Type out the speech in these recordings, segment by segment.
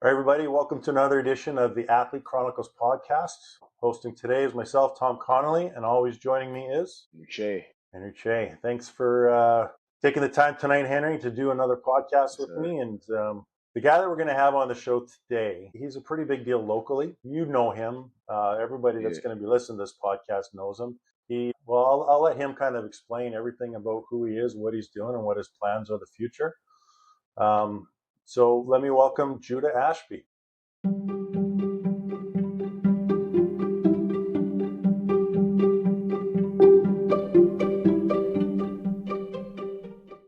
All right, everybody, welcome to another edition of the Athlete Chronicles Podcast. Hosting today is myself, Tom Connolly, and always joining me is Henry Che. Thanks for taking the time tonight, Henry, to do another podcast with me. And the guy that we're going to have on the show today, he's a pretty big deal locally. You know him. Everybody that's going to be listening to this podcast knows him. I'll let him kind of explain everything about who he is, what he's doing, and what his plans are the future. So let me welcome Judah Ashbee.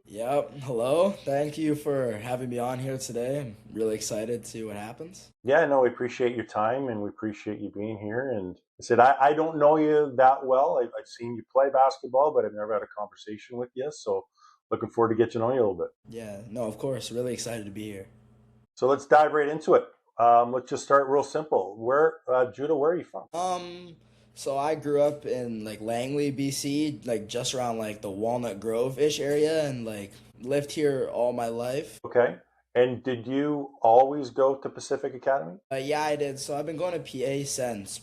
Yep. Hello. Thank you for having me on here today. I'm really excited to see what happens. Yeah, no, we appreciate your time and we appreciate you being here. And I said, I don't know you that well. I've seen you play basketball, but I've never had a conversation with you. So looking forward to get to know you a little bit. Yeah, no, of course. Really excited to be here. So let's dive right into it. Let's just start real simple. Judah, where are you from? So I grew up in Langley, BC, just around the Walnut Grove-ish area, and lived here all my life. Okay. And did you always go to Pacific Academy? Yeah, I did. So I've been going to PA since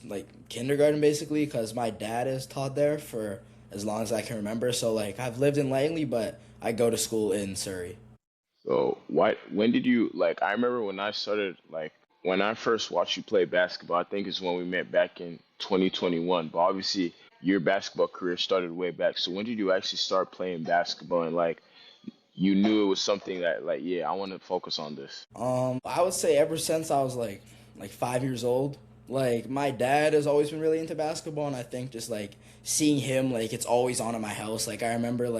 kindergarten, basically, because my dad has taught there for as long as I can remember. So I've lived in Langley, but I go to school in Surrey. So when did you I remember when I started when I first watched you play basketball, I think is when we met back in 2021. But obviously your basketball career started way back. So when did you actually start playing basketball and you knew it was something that I want to focus on this? I would say ever since I was like 5 years old. My dad has always been really into basketball, and I think just seeing him, it's always on in my house. I remember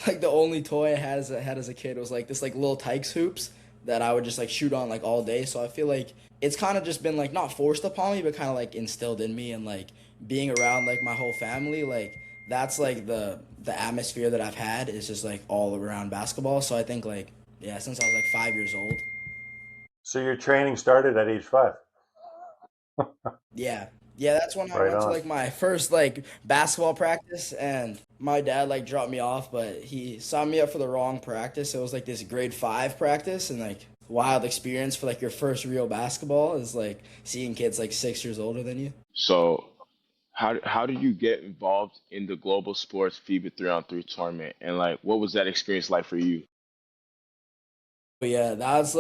the only toy I had as a kid was this little Tykes hoops that I would just shoot on all day. So I feel it's kind of just been not forced upon me, but kind of instilled in me, and being around my whole family, that's the atmosphere that I've had is just all around basketball. So I think since I was 5 years old. So your training started at age 5? Yeah. Yeah, that's when I Right went on. to my first basketball practice, and my dad dropped me off, but he signed me up for the wrong practice. It was this grade 5 practice, and wild experience for your first real basketball is seeing kids 6 years older than you. So how did you get involved in the Global Sports FIBA 3-on-3 tournament, and what was that experience like for you? But yeah, that was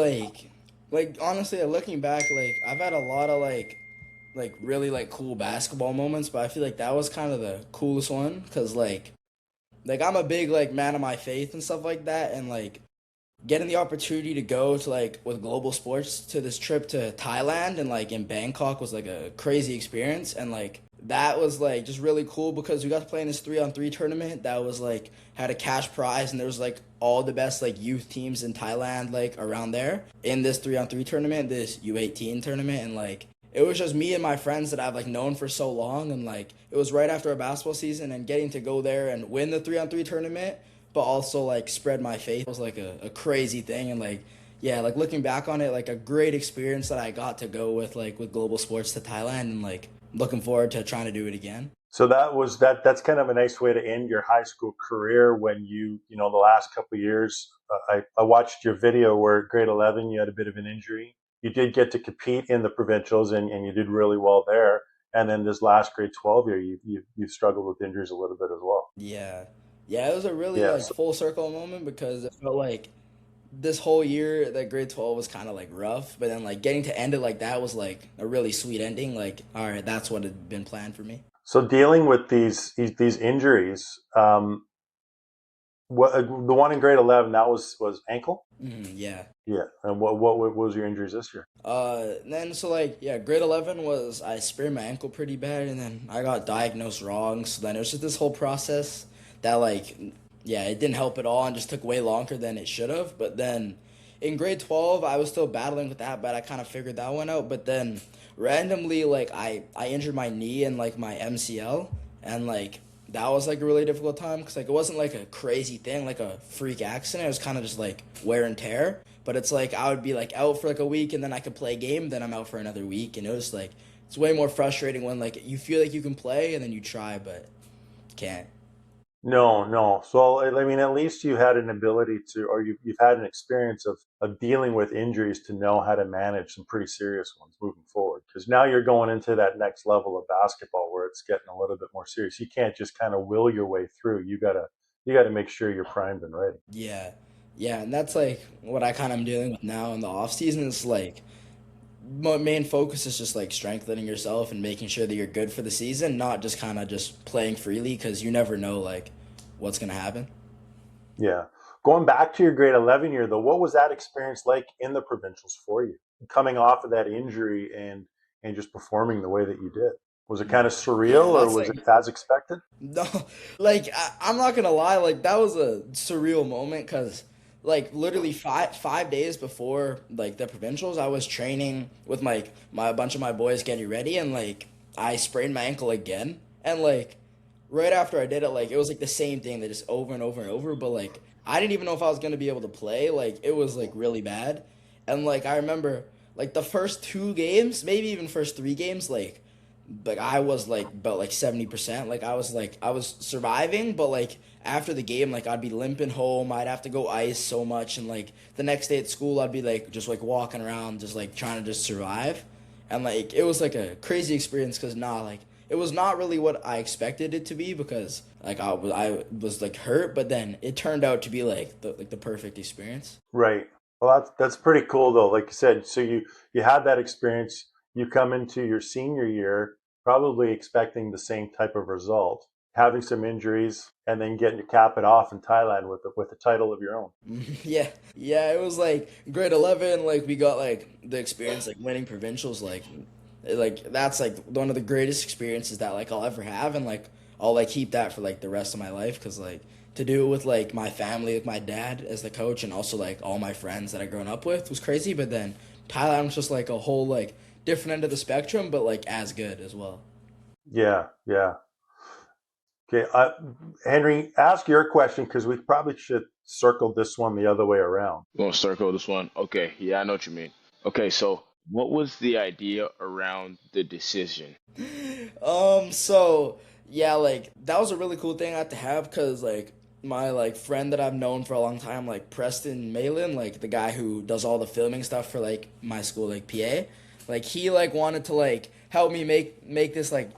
honestly, looking back, I've had a lot of really cool basketball moments, but I feel that was kind of the coolest one because I'm a big man of my faith and stuff like that, and getting the opportunity to go to with Global Sports to this trip to Thailand and in Bangkok was a crazy experience, and that was just really cool because we got to play in this 3-on-3 tournament that was had a cash prize, and there was all the best youth teams in Thailand around there in this 3-on-3 tournament, this U18 tournament, and it was just me and my friends that I've known for so long, and it was right after a basketball season, and getting to go there and win the 3-on-3 tournament, but also spread my faith was a crazy thing, and looking back on it, a great experience that I got to go with with Global Sports to Thailand, and looking forward to trying to do it again. So that's kind of a nice way to end your high school career when the last couple of years. I watched your video where at grade 11 you had a bit of an injury. You did get to compete in the provincials and you did really well there. And then this last grade 12 year, you've struggled with injuries a little bit as well. Yeah. Yeah, it was a really Yeah. full circle moment because it felt this whole year that grade 12 was kind of rough, but then getting to end it that was a really sweet ending. All right, that's what had been planned for me. So dealing with these injuries, the one in grade 11, that was ankle? Yeah. Yeah. And what was your injuries this year? Then so grade 11 was I sprained my ankle pretty bad, and then I got diagnosed wrong. So then it was just this whole process that it didn't help at all and just took way longer than it should have. But then in grade 12, I was still battling with that, but I kind of figured that one out. But then randomly, I injured my knee and my MCL, and that was a really difficult time because it wasn't a crazy thing, a freak accident. It was kind of just wear and tear. But it's I would be out for a week, and then I could play a game, then I'm out for another week, and it was it's way more frustrating when you feel you can play and then you try but can't. No, no. So, I mean, at least you had an ability to, or you've had an experience of dealing with injuries to know how to manage some pretty serious ones moving forward. Because now you're going into that next level of basketball where it's getting a little bit more serious. You can't just kind of will your way through. You gotta make sure you're primed and ready. Yeah. Yeah, and that's like what I kind of am dealing with now in the off season. Is like main focus is just like strengthening yourself and making sure that you're good for the season, not just kind of just playing freely because you never know like what's gonna happen. Yeah. Going back to your grade 11 year, though, what was that experience like in the provincials for you? Coming off of that injury and just performing the way that you did. Was it kind of surreal Yeah, or that's was like it as expected? no, like I'm not gonna lie, like that was a surreal moment because like literally five days before like the provincials, I was training with my a bunch of my boys getting ready, and like I sprained my ankle again, and like right after I did it, like it was like the same thing that just over and over and over, but like I didn't even know if I was gonna be able to play, like it was like really bad, and like I remember like the first two games, maybe even first three games, like I was like about like 70%. Like I was surviving, but like after the game, like I'd be limping home. I'd have to go ice so much, and like the next day at school, I'd be like just like walking around, just like trying to just survive, and like it was like a crazy experience because like it was not really what I expected it to be because like I was like hurt, but then it turned out to be like the perfect experience. Right. Well, that's pretty cool though. Like you said, so you had that experience. You come into your senior year probably expecting the same type of result, having some injuries, and then getting to cap it off in Thailand with a title of your own. Yeah, yeah, it was like grade 11, like we got like the experience like winning provincials, like that's like one of the greatest experiences that like I'll ever have, and like I'll like keep that for like the rest of my life because like to do it with like my family, like my dad as the coach, and also like all my friends that I grown up with was crazy. But then Thailand was just like a whole like different end of the spectrum, but like as good as well. Yeah, yeah. Okay, Henry, ask your question because we probably should circle this one the other way around. We're gonna circle this one. Okay, yeah, I know what you mean. Okay, so what was the idea around the decision? So yeah, like that was a really cool thing I had to have because like my like friend that I've known for a long time, like Preston Malin, like the guy who does all the filming stuff for like my school, like PA, like he like wanted to like help me make this like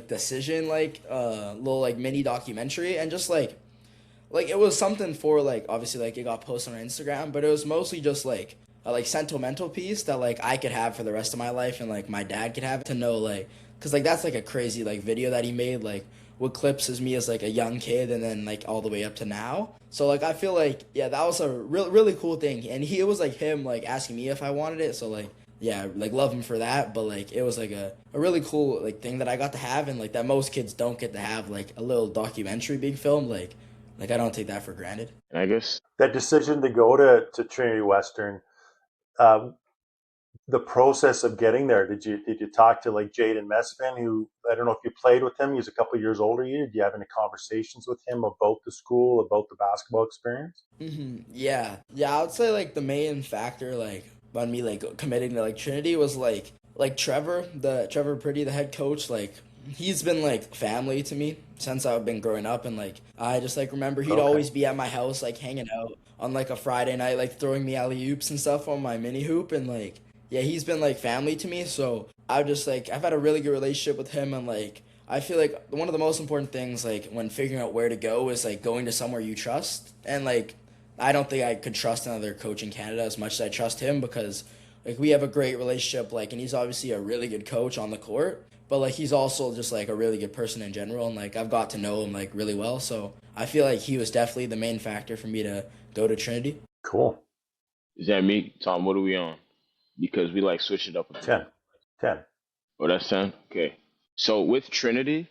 decision little like mini documentary and just like it was something for like obviously like it got posted on Instagram, but it was mostly just like a like sentimental piece that like I could have for the rest of my life and like my dad could have to know like because like that's like a crazy like video that he made like with clips as me as like a young kid and then like all the way up to now. So like I feel like yeah that was a really cool thing and it was like him like asking me if I wanted it. So like yeah like love him for that, but like it was like a really cool like thing that I got to have and like that most kids don't get to have like a little documentary being filmed like I don't take that for granted. And I guess That decision to go to Trinity Western, uh, the process of getting there, did you talk to like Jaden Messman, who I don't know if you played with him? He's a couple of years older than you. Did you have any conversations with him about the school, about the basketball experience? Yeah, yeah. I would say like the main factor like on me like committing to like Trinity was like Trevor Pretty, the head coach. Like he's been like family to me since I've been growing up, and like I just like remember he'd Okay. always be at my house like hanging out on like a Friday night, like throwing me alley oops and stuff on my mini hoop, and like yeah, he's been like family to me. So I just like I've had a really good relationship with him, and like I feel like one of the most important things like when figuring out where to go is like going to somewhere you trust, and like I don't think I could trust another coach in Canada as much as I trust him because like we have a great relationship like and he's obviously a really good coach on the court, but like he's also just like a really good person in general and like I've got to know him like really well. So I feel like he was definitely the main factor for me to go to Trinity. Cool. is that me, Tom? What are we on? Because we like switch it up a bit. 10. 10. Oh, that's 10? Okay. So with Trinity,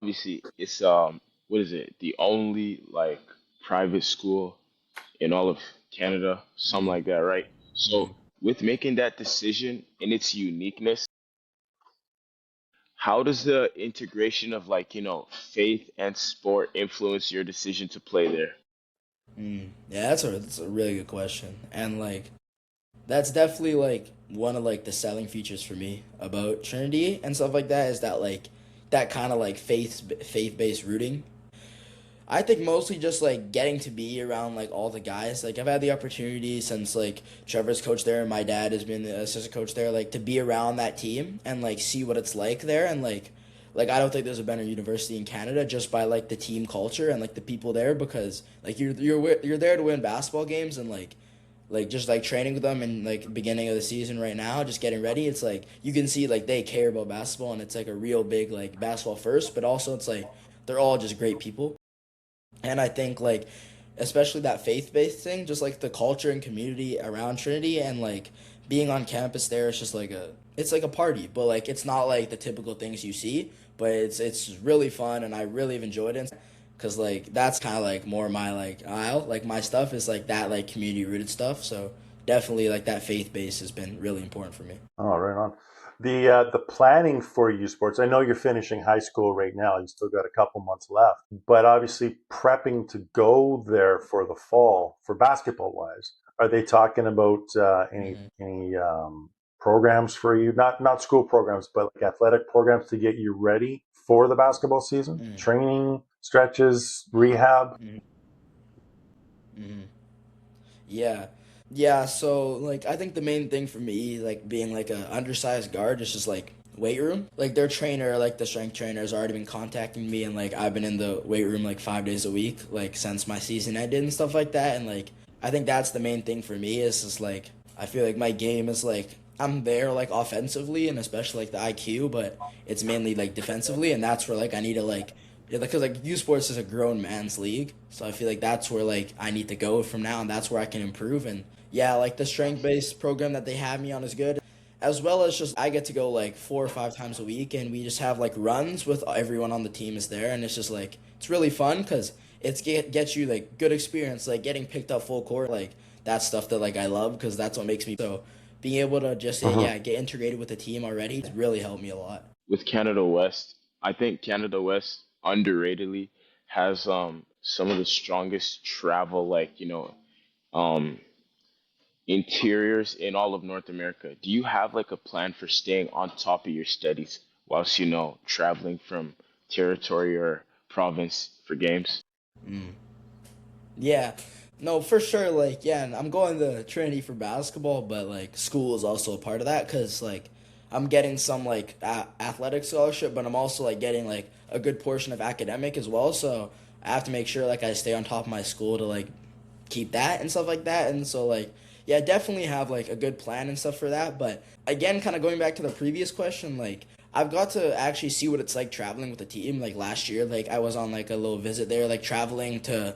obviously it's what is it? The only like private school in all of Canada, something like that, right? So with making that decision in its uniqueness, how does the integration of like, faith and sport influence your decision to play there? Yeah, that's a really good question. And like that's definitely like one of like the selling features for me about Trinity and stuff like that is that like that kind of like faith based rooting I think mostly just like getting to be around like all the guys. Like I've had the opportunity since like Trevor's coach there and my dad has been the assistant coach there, like to be around that team and like see what it's like there. And like I don't think there's a better university in Canada just by like the team culture and like the people there, because like you're there to win basketball games, and like just like training with them and like beginning of the season right now, just getting ready. It's like you can see like they care about basketball, and it's like a real big like basketball first, but also it's like they're all just great people. And I think like especially that faith-based thing, just like the culture and community around Trinity and like being on campus there, it's just like it's like a party, but like it's not like the typical things you see, but it's really fun and I really have enjoyed it. Cause like that's kind of like more my like aisle, like my stuff is like that like community rooted stuff. So definitely like that faith base has been really important for me. Oh, right on. The planning for U Sports, I know you're finishing high school right now. You still got a couple months left, but obviously prepping to go there for the fall for basketball wise. Are they talking about any programs for you? Not school programs, but like athletic programs to get you ready for the basketball season? Training, stretches, rehab? Yeah, so like I think the main thing for me, like being like an undersized guard, is just like weight room. Like their trainer, like the strength trainer, has already been contacting me, and like I've been in the weight room like 5 days a week, like since my season ended and stuff like that. And like I think that's the main thing for me, is just like I feel like my game is like I'm there like offensively and especially like the IQ, but it's mainly like defensively, and that's where like I need to like. Yeah, because like U Sports is a grown man's league, so I feel like that's where like I need to go from now, and that's where I can improve. And yeah, like the strength based program that they have me on is good, as well as just I get to go like 4 or 5 times a week, and we just have like runs with everyone on the team is there, and it's just like it's really fun because gets you like good experience, like getting picked up full court, like that's stuff that like I love because that's what makes me so. Being able to just get integrated with the team already has really helped me a lot. With Canada West, I think Canada West underratedly has some of the strongest travel um interiors in all of North America. Do you have like a plan for staying on top of your studies whilst traveling from territory or province for games? Yeah, no, for sure. Like, yeah, and I'm going to Trinity for basketball, but like school is also a part of that because like I'm getting some like athletic scholarship, but I'm also like getting like a good portion of academic as well. So I have to make sure like I stay on top of my school to like keep that and stuff like that. And so like yeah, definitely have like a good plan and stuff for that. But again, kind of going back to the previous question, like I've got to actually see what it's like traveling with the team. Like last year, like I was on like a little visit there, like traveling to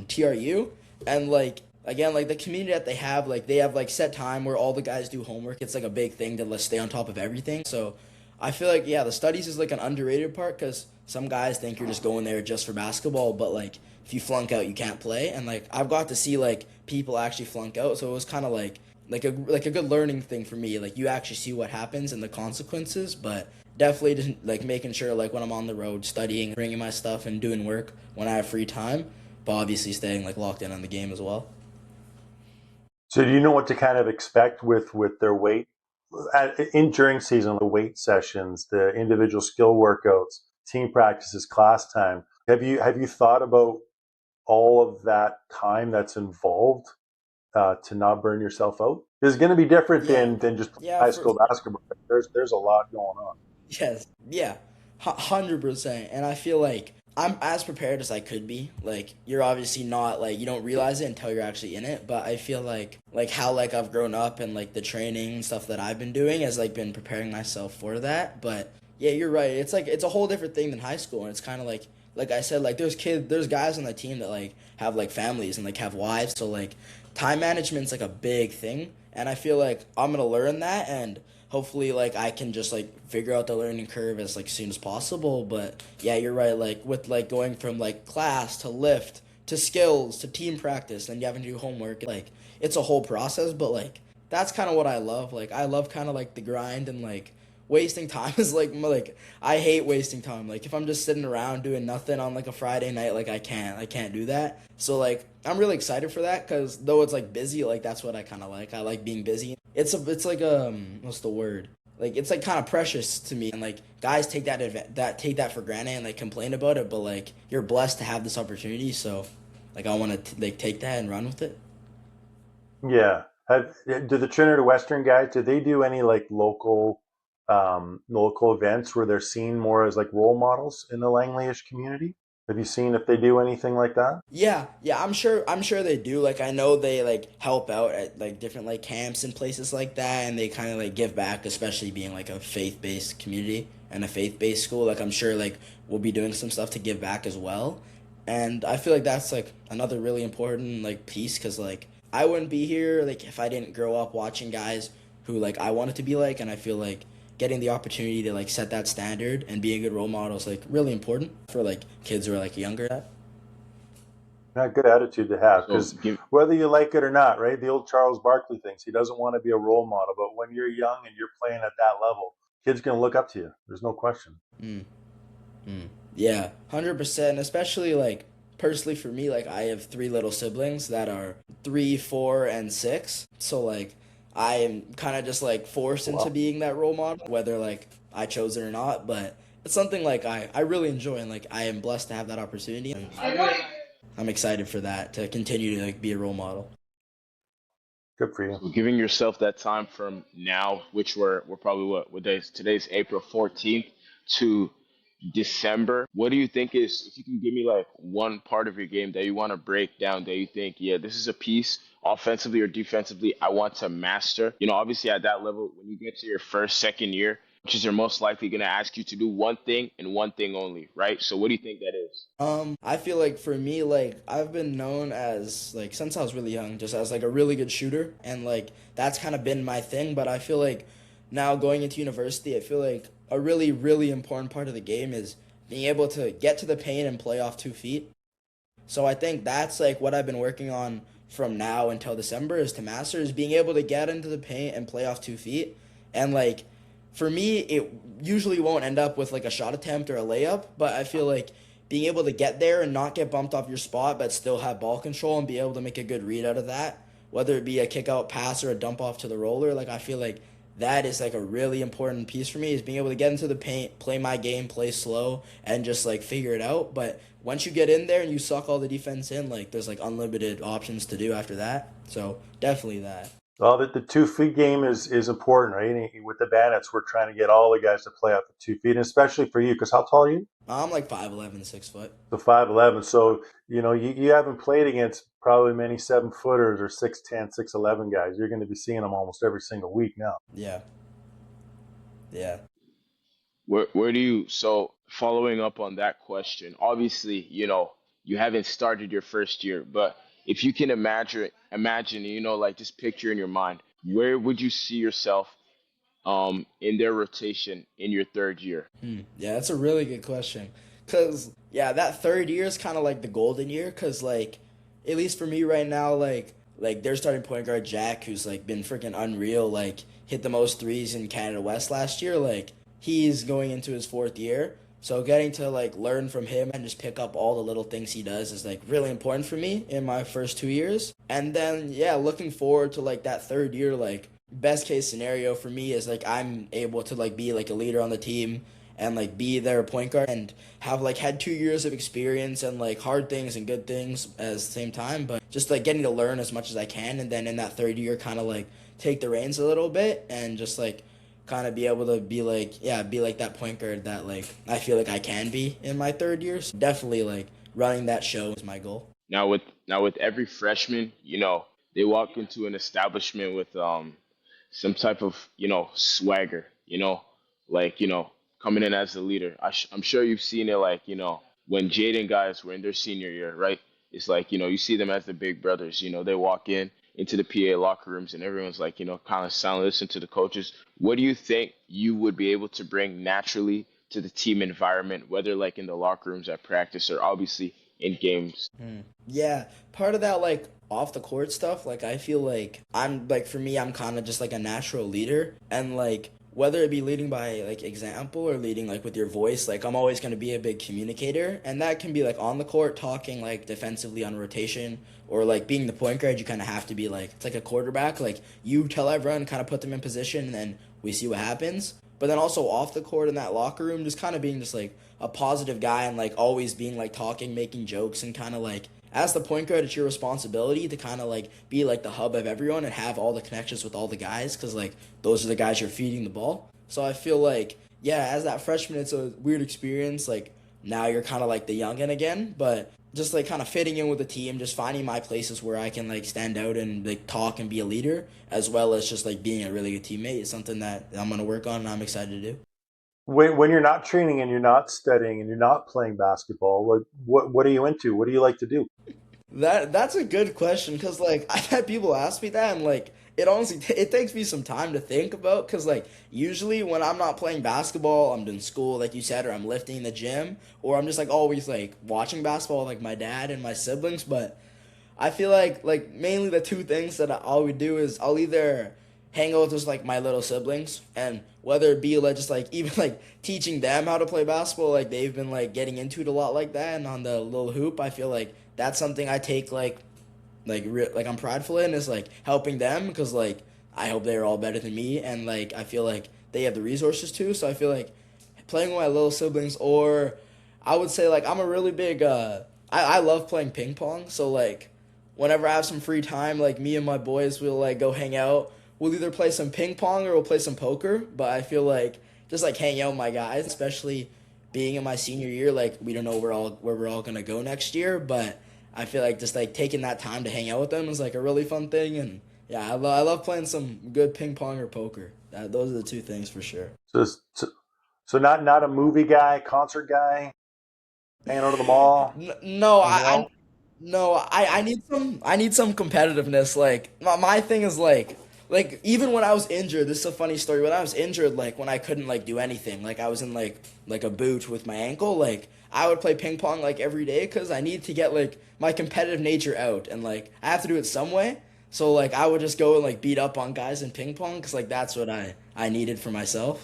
TRU, and like again, like the community that they have like set time where all the guys do homework. It's like a big thing to stay on top of everything. So I feel like yeah, the studies is like an underrated part because some guys think you're just going there just for basketball, but like if you flunk out, you can't play. And like I've got to see like people actually flunk out, so it was kind of like a good learning thing for me. Like you actually see what happens and the consequences, but definitely just like making sure like when I'm on the road studying, bringing my stuff and doing work when I have free time, but obviously staying like locked in on the game as well. So do you know what to kind of expect with their weight during season, the weight sessions, the individual skill workouts, team practices, class time? Have you thought about all of that time that's involved to not burn yourself out? It's going to be different than just high school basketball. There's a lot going on. Yes, yeah, 100%. And I feel like I'm as prepared as I could be. Like you're obviously not like you don't realize it until you're actually in it. But I feel like how like I've grown up and like the training and stuff that I've been doing has like been preparing myself for that. But yeah, you're right. It's like it's a whole different thing than high school, and it's kind of like I said, like there's guys on the team that like have like families and like have wives, so like time management's like a big thing, and I feel like I'm gonna learn that, and hopefully like I can just like figure out the learning curve as like soon as possible. But yeah, you're right. Like with like going from like class to lift to skills to team practice, and you having to do homework, like it's a whole process. But like that's kind of what I love. Like I love kind of like the grind and like. Wasting time is like I hate wasting time. Like if I'm just sitting around doing nothing on like a Friday night, like I can't do that. So like I'm really excited for that because though it's like busy, like that's what I kind of like. I like being busy. It's like what's the word? like it's like kind of precious to me, and like guys take that for granted and like complain about it, but like you're blessed to have this opportunity, so like I want to like take that and run with it. Yeah. Do the Trinity Western guys, do they do any like local events where they're seen more as like role models in the Langley-ish community? Have you seen if they do anything like that? Yeah, I'm sure they do. Like I know they like help out at like different like camps and places like that, and they kind of like give back, especially being like a faith-based community and a faith-based school. Like I'm sure like we'll be doing some stuff to give back as well. And I feel like that's like another really important like piece, because like I wouldn't be here like if I didn't grow up watching guys who like I wanted to be like, and I feel like getting the opportunity to like set that standard and be a good role model is like really important for like kids who are like younger. Not good attitude to have, because whether you like it or not, right? The old Charles Barkley thinks he doesn't want to be a role model, but when you're young and you're playing at that level, kids gonna look up to you. There's no question. Yeah, 100%. Especially like personally for me, like I have 3 little siblings that are 3, 4, and 6. So like I am kind of just like forced into being that role model, whether like I chose it or not. But it's something like I really enjoy, and like I am blessed to have that opportunity. And I'm excited for that, to continue to like be a role model. Good for you. So giving yourself that time from now, which we're probably what days? Today's April 14th to December. What do you think is, if you can give me like one part of your game that you want to break down, that you think, yeah, this is a piece offensively or defensively I want to master? You know, obviously at that level, when you get to your first, second year, coaches are most likely going to ask you to do one thing and one thing only, right? So what do you think that is? I feel like for me, like I've been known as like since I was really young, just as like a really good shooter, and like that's kind of been my thing. But I feel like now going into university, I feel like a really, really important part of the game is being able to get to the paint and play off 2 feet. So I think that's like what I've been working on from now until December, is to master, is being able to get into the paint and play off 2 feet. And like for me, it usually won't end up with like a shot attempt or a layup, but I feel like being able to get there and not get bumped off your spot but still have ball control and be able to make a good read out of that, whether it be a kick out pass or a dump off to the roller, like I feel like that is like a really important piece for me, is being able to get into the paint, play my game, play slow, and just like figure it out. But once you get in there and you suck all the defense in, like there's like unlimited options to do after that. So definitely that. Well, the 2 feet game is important, right? With the Bandits, we're trying to get all the guys to play out the 2 feet, and especially for you, because how tall are you? I'm like 5'11", 6 foot. So 5'11". So you know you haven't played against probably many 7-footers or 6'10", 6'11" guys. You're going to be seeing them almost every single week now. Yeah. Where do you, so following up on that question, obviously, you know, you haven't started your first year, but if you can imagine, you know, like just picture in your mind, where would you see yourself in their rotation in your third year? Yeah, that's a really good question. Because, yeah, that third year is kind of like the golden year, because, like, at least for me right now, like their starting point guard, Jack, who's, like, been freaking unreal, like, hit the most threes in Canada West last year, like, he's going into his 4th year. So getting to, like, learn from him and just pick up all the little things he does is, like, really important for me in my first 2 years. And then, yeah, looking forward to, like, that third year, like, best case scenario for me is, like, I'm able to, like, be, like, a leader on the team and, like, be their point guard and have, like, had 2 years of experience and, like, hard things and good things at the same time. But just, like, getting to learn as much as I can, and then in that third year kind of, like, take the reins a little bit and just, like, kind of be able to be like that point guard that like I feel like I can be in my third year. So definitely like running that show is my goal. Now with every freshman, you know, they walk into an establishment with some type of, you know, swagger, you know, like, you know, coming in as a leader. I'm sure you've seen it, like, you know, when Jaden guys were in their senior year, right? It's like, you know, you see them as the big brothers, you know, they walk into the PA locker rooms and everyone's like, you know, kind of silent, listen to the coaches. What do you think you would be able to bring naturally to the team environment, whether like in the locker rooms at practice or obviously in games? Yeah, part of that like off the court stuff, like I feel like I'm like, for me, I'm kind of just like a natural leader, and like whether it be leading by like example or leading like with your voice, like I'm always going to be a big communicator, and that can be like on the court talking like defensively on rotation, or like being the point guard, you kind of have to be like, it's like a quarterback, like you tell everyone, kind of put them in position, and then we see what happens. But then also off the court in that locker room, just kind of being just like a positive guy and like always being like talking, making jokes, and kind of like as the point guard, it's your responsibility to kind of like be like the hub of everyone and have all the connections with all the guys, because like those are the guys you're feeding the ball. So I feel like, yeah, as that freshman, it's a weird experience. Like now you're kind of like the youngin again, but just like kind of fitting in with the team, just finding my places where I can like stand out and like talk and be a leader, as well as just like being a really good teammate is something that I'm going to work on and I'm excited to do. When you're not training and you're not studying and you're not playing basketball, what are you into? What do you like to do? That's a good question, because like I've had people ask me that, and like it honestly it takes me some time to think about, because like usually when I'm not playing basketball, I'm doing school like you said, or I'm lifting in the gym, or I'm just like always like watching basketball with like my dad and my siblings. But I feel like mainly the two things that I would do is I'll either hang out with just like my little siblings, and whether it be like just like even like teaching them how to play basketball, like they've been like getting into it a lot like that, and on the little hoop, I feel like that's something I take like I'm prideful in, is like helping them, because like I hope they're all better than me, and like I feel like they have the resources too. So I feel like playing with my little siblings, or I would say like I'm a really big I love playing ping pong. So like whenever I have some free time, like me and my boys will like go hang out. We'll either play some ping pong or we'll play some poker. But I feel like just like hanging out with my guys, especially being in my senior year, like we don't know where we're all gonna go next year, but I feel like just like taking that time to hang out with them is like a really fun thing. And yeah, I love playing some good ping pong or poker. Those are the two things for sure. So not a movie guy, concert guy, hanging out at the mall. No, I need some competitiveness. Like my thing is like even when I was injured, this is a funny story. When I was injured, like when I couldn't like do anything, like I was in like a boot with my ankle, like I would play ping pong like every day, because I need to get like my competitive nature out, and like I have to do it some way. So like I would just go and like beat up on guys in ping pong, because like that's what I needed for myself.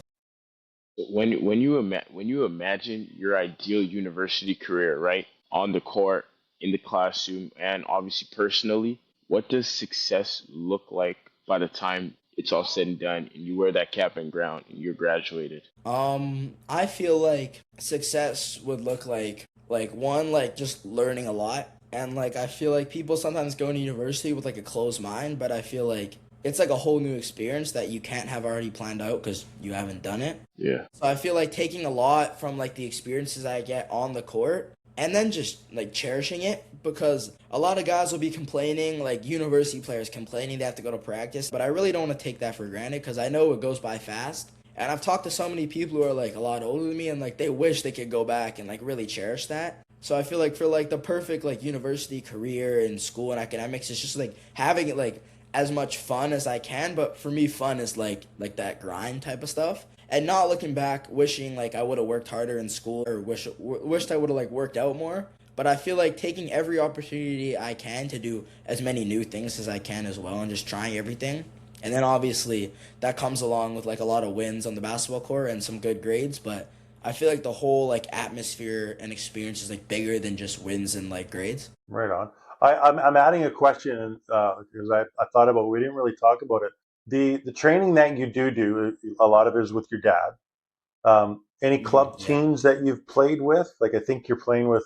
When you imagine your ideal university career, right, on the court, in the classroom, and obviously personally, what does success look like by the time it's all said and done and you wear that cap and gown and you're graduated? I feel like success would look like one, like just learning a lot. And like I feel like people sometimes go into university with like a closed mind, but I feel like it's like a whole new experience that you can't have already planned out because you haven't done it. Yeah. So I feel like taking a lot from like the experiences I get on the court, and then just like cherishing it, because a lot of guys will be complaining, like university players complaining they have to go to practice, but I really don't want to take that for granted, because I know it goes by fast. And I've talked to so many people who are like a lot older than me, and like they wish they could go back and like really cherish that. So I feel like for like the perfect like university career in school and academics, it's just like having it like as much fun as I can. But for me, fun is like that grind type of stuff, and not looking back wishing like I would have worked harder in school, or wished I would have like worked out more. But I feel like taking every opportunity I can to do as many new things as I can as well, and just trying everything. And then obviously that comes along with like a lot of wins on the basketball court and some good grades. But I feel like the whole like atmosphere and experience is like bigger than just wins and like grades. Right on. I'm adding a question because I thought about, we didn't really talk about it. The training that you do, a lot of it is with your dad. Any club teams that you've played with? Like I think you're playing with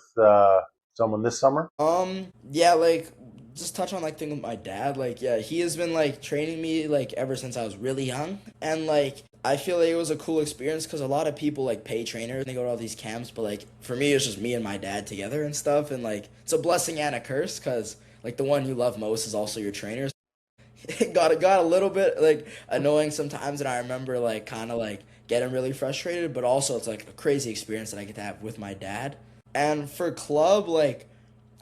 someone this summer. Yeah, like just touch on like thing with my dad. Like yeah, he has been like training me like ever since I was really young, and like I feel like it was a cool experience, because a lot of people like pay trainers and they go to all these camps, but like for me it's just me and my dad together and stuff, and like it's a blessing and a curse, because like the one you love most is also your trainer. It got a little bit like annoying sometimes, and I remember like kind of like getting really frustrated, but also it's like a crazy experience that I get to have with my dad. And for club, like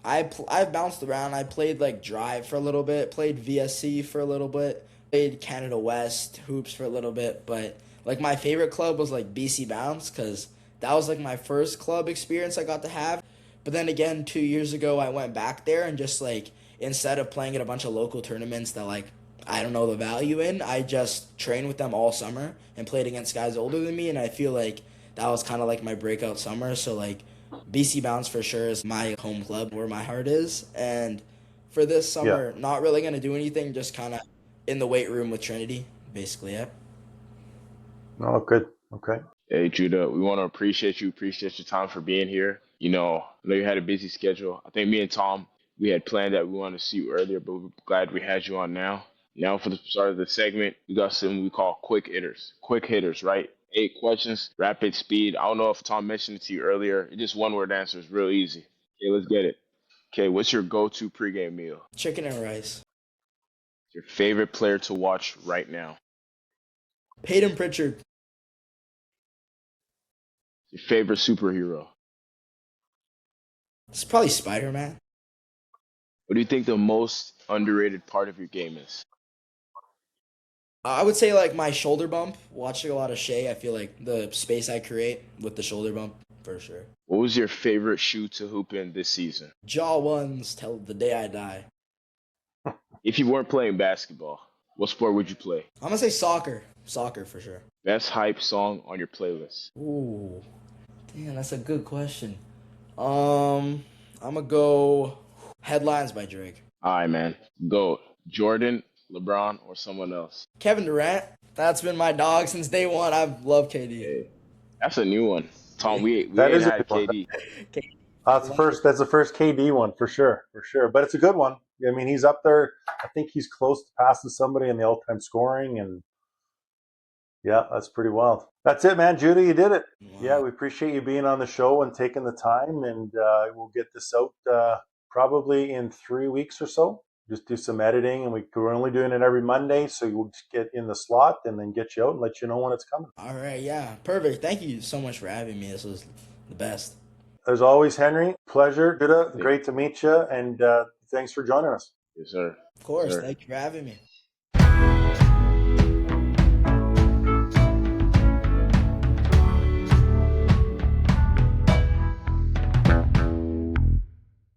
I bounced around. I played like Drive for a little bit, played VSC for a little bit, played Canada West hoops for a little bit, but like my favorite club was like BC Bounce, because that was like my first club experience I got to have. But then again, 2 years ago I went back there, and just like instead of playing at a bunch of local tournaments that like I don't know the value in, I just trained with them all summer and played against guys older than me, and I feel like that was kind of like my breakout summer. So like BC Bounce for sure is my home club where my heart is. And for this summer, not really going to do anything, just kind of in the weight room with Trinity, basically, yeah. Oh, good. Okay. Hey, Judah, we want to appreciate you. Appreciate your time for being here. I know you had a busy schedule. I think me and Tom, we had planned that we wanted to see you earlier, but we're glad we had you on now. Now, for the start of the segment, we got something we call quick hitters. Quick hitters, right? 8 questions, rapid speed. I don't know if Tom mentioned it to you earlier. It's just one word answers, real easy. Okay, let's get it. Okay, what's your go-to pregame meal? Chicken and rice. Your favorite player to watch right now? Peyton Pritchard. Your favorite superhero? It's probably Spider-Man. What do you think the most underrated part of your game is? I would say like my shoulder bump. Watching a lot of Shea, I feel like the space I create with the shoulder bump for sure. What was your favorite shoe to hoop in this season? Jaw ones till the day I die. If you weren't playing basketball, what sport would you play? I'm gonna say soccer. Soccer for sure. Best hype song on your playlist? Ooh, damn, that's a good question. I'm gonna go Headlines by Drake. All right, man. Go. Jordan, LeBron, or someone else? Kevin Durant. That's been my dog since day one. I've loved KD. Hey, that's a new one. Tom, we That ain't is a had good one. KD. That's the first KD one for sure. But it's a good one. I mean, he's up there. I think he's close to passing somebody in the all-time scoring, and yeah, that's pretty wild. That's it, man. Judah, you did it. Wow. Yeah, we appreciate you being on the show and taking the time, and we'll get this out probably in 3 weeks or so. Just do some editing, and we're only doing it every Monday, so we'll just get in the slot and then get you out and let you know when it's coming. All right, yeah, perfect. Thank you so much for having me. This was the best. As always, Henry, pleasure. Judah, great to meet you, and thanks for joining us. Yes, sir. Of course. Sure. Thank you for having me.